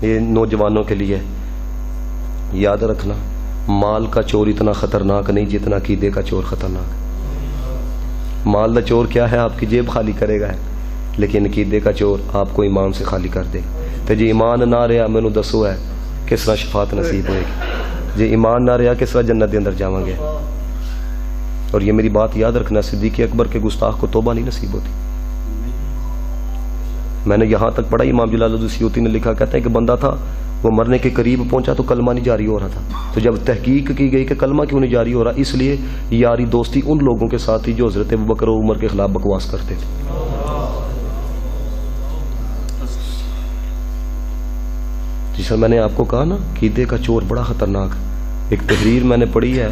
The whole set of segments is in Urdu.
یہ نوجوانوں کے لیے یاد رکھنا، مال کا چور اتنا خطرناک نہیں جتنا عقیدے کا چور خطرناک ہے۔ مال کا چور کیا ہے؟ آپ کی جیب خالی کرے گا، لیکن عقیدے کا چور آپ کو ایمان سے خالی کر دے گا۔ تو جی ایمان نہ رہا مینو دسو ہے کس طرح شفاعت نصیب ہوئے گی؟ جی ایمان نہ رہا کس طرح جنت دے اندر جاواں گے؟ اور یہ میری بات یاد رکھنا، صدیق اکبر کے گستاخ کو توبہ نہیں نصیب ہوتی۔ میں نے یہاں تک پڑھا، امام جلال الدین سیوطی نے لکھا، کہتے ہیں کہ بندہ تھا وہ مرنے کے قریب پہنچا تو کلمہ نہیں جاری ہو رہا تھا، تو جب تحقیق کی گئی کہ کلمہ کیوں نہیں جاری ہو رہا، اس لیے یاری دوستی ان لوگوں کے ساتھ تھی جو حضرت ابوبکر و عمر کے خلاف بکواس کرتے تھے۔ جی سر، میں نے آپ کو کہا نا عقیدے کا چور بڑا خطرناک ہے۔ ایک تحریر میں نے پڑھی ہے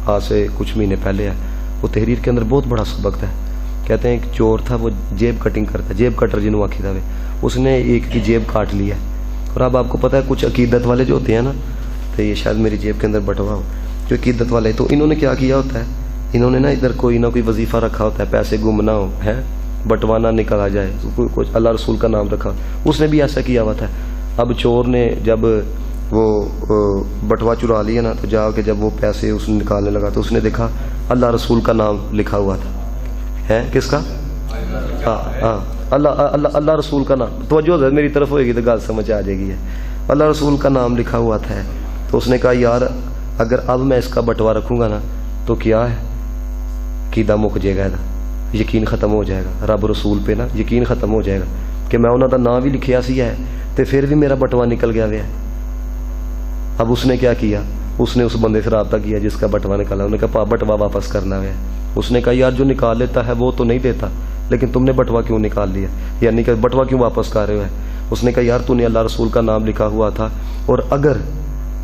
آج سے کچھ مہینے پہلے ہے، وہ تحریر کے اندر بہت بڑا سبق ہے۔ کہتے ہیں ایک چور تھا، وہ جیب کٹنگ کرتا ہے، جیب کٹر جنہوں آکھی تھا، اس نے ایک کی جیب کاٹ لی ہے۔ اور اب آپ کو پتہ ہے کچھ عقیدت والے جو ہوتے ہیں نا، تو یہ شاید میری جیب کے اندر بٹوا ہو، جو عقیدت والے، تو انہوں نے کیا کیا ہوتا ہے، انہوں نے نا ادھر کوئی نہ کوئی وظیفہ رکھا ہوتا ہے، پیسے گم نہ ہو ہے، بٹوا نہ نکل آ جائے، کچھ اللہ رسول کا نام رکھا، اس نے بھی ایسا کیا ہوا تھا۔ اب چور نے جب وہ بٹوا چرا لیا نا، تو جا کے جب وہ پیسے اس نے نکالنے لگا تو اس نے دیکھا اللہ رسول کا نام لکھا ہوا تھا، ہے کس کا؟ ہاں اللہ رسول کا نام، توجہ میری طرف ہوئے گی تو گال سمجھ آ جائے گی، اللہ رسول کا نام لکھا ہوا تھا۔ تو اس نے کہا یار اگر اب میں اس کا بٹوا رکھوں گا نا تو کیا ہے، عقیدہ مک جائے گا، یقین ختم ہو جائے گا رب رسول پہ نا، یقین ختم ہو جائے گا کہ میں انہوں کا نام بھی لکھیا سی ہے تو پھر بھی میرا بٹوا نکل گیا ہوا ہے۔ اب اس نے کیا کیا، اس نے اس بندے سے رابطہ کیا جس کا بٹوا نکالا، انہوں نے کہا بٹوا واپس کرنا ہے۔ اس نے کہا یار جو نکال لیتا ہے وہ تو نہیں دیتا، لیکن تم نے بٹوا کیوں نکال لیا، یعنی کہ بٹوا کیوں واپس کر رہے ہو؟ اس نے کہا یار تو نے اللہ رسول کا نام لکھا ہوا تھا، اور اگر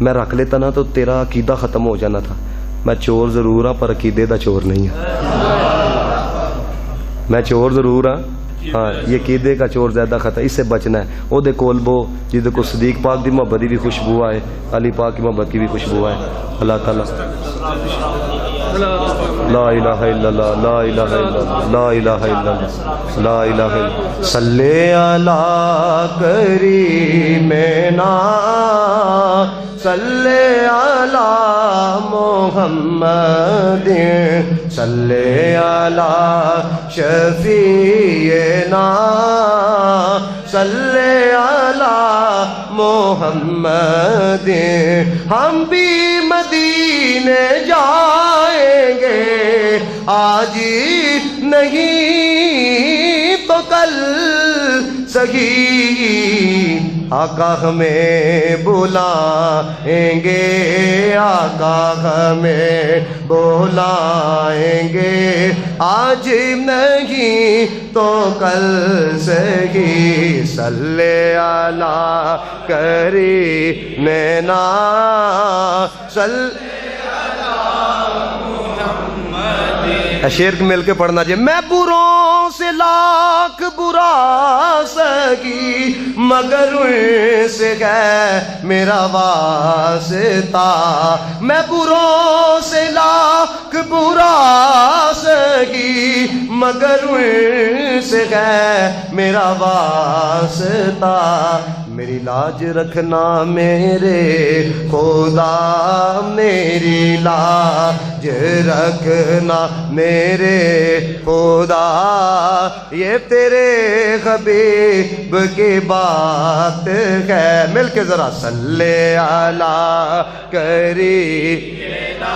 میں رکھ لیتا نا تو تیرا عقیدہ ختم ہو جانا تھا۔ میں چور ضرور ہاں پر عقیدے دا چور نہیں ہاں، میں چور ضرور ہاں، ہاں یہ عقیدے کا چور زیادہ خطر، اس سے بچنا ہے۔ او دے کول بو جس کو صدیق پاک دی محبت کی بھی خوشبو آئے، علی پاک کی محبت کی بھی خوشبو آئے۔ اللہ تعالیٰ لا الہ الا اللہ، لا الہ الا اللہ، لا الہ الا اللہ، لا الہ الا اللہ۔ صلی علی کریمنا صلی علی محمد صلی علی شفیعنا صلی علی محمد۔ ہم بھی مدینے جائیں گے آج نہیں تو کل سہی، آقا ہمیں بلائیں گے، آقا ہمیں بلائیں گے، آج نہیں تو کل سہی۔ صلی علی کریمنا صلی شیر مل کے پڑھنا جی۔ میں بروں سے لاکھ برا سکی مگر ان سے ہے میرا واسطہ، میں بروں سے لاکھ برا سکی مگر ان سے ہے میرا واسطہ، میری لاج رکھنا میرے خدا، میری لاج رکھنا میرے خدا، یہ تیرے حبیب کی بات ہے۔ مل کے ذرا صلی علی کریمنا